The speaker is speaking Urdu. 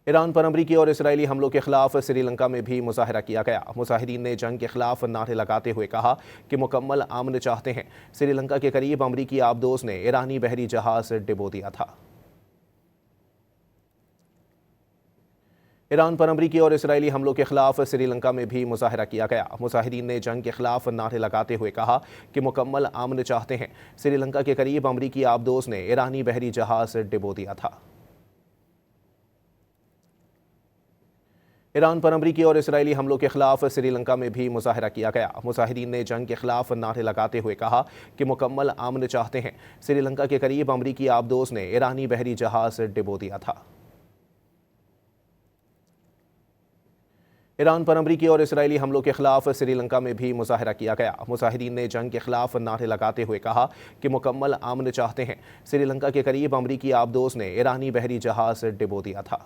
ایران پر امریکی اور اسرائیلی حملوں کے خلاف سری لنکا میں بھی مظاہرہ کیا گیا۔ مظاہرین نے جنگ کے خلاف نعرے لگاتے ہوئے کہا کہ مکمل امن چاہتے ہیں۔ سری لنکا کے قریب امریکی آبدوز نے ایرانی بحری جہاز ڈبو دیا تھا۔ ایران پر امریکی اور اسرائیلی حملوں کے خلاف سری لنکا میں بھی مظاہرہ کیا گیا۔ مظاہرین نے جنگ کے خلاف نعرے لگاتے ہوئے کہا کہ مکمل امن چاہتے ہیں۔ سری لنکا کے قریب امریکی آبدوز نے ایرانی بحری جہاز ڈبو دیا تھا۔ ایران پر امریکی اور اسرائیلی حملوں کے خلاف سری لنکا میں بھی مظاہرہ کیا گیا۔ مظاہرین نے جنگ کے خلاف نعرے لگاتے ہوئے کہا کہ مکمل امن چاہتے ہیں۔ سری لنکا کے قریب امریکی آبدوز نے ایرانی بحری جہاز ڈبو دیا تھا۔ ایران پر امریکی اور اسرائیلی حملوں کے خلاف سری لنکا میں بھی مظاہرہ کیا گیا۔ مظاہرین نے جنگ کے خلاف نعرے لگاتے ہوئے کہا کہ مکمل امن چاہتے ہیں۔ سری لنکا کے قریب امریکی آبدوز نے ایرانی بحری جہاز ڈبو دیا تھا۔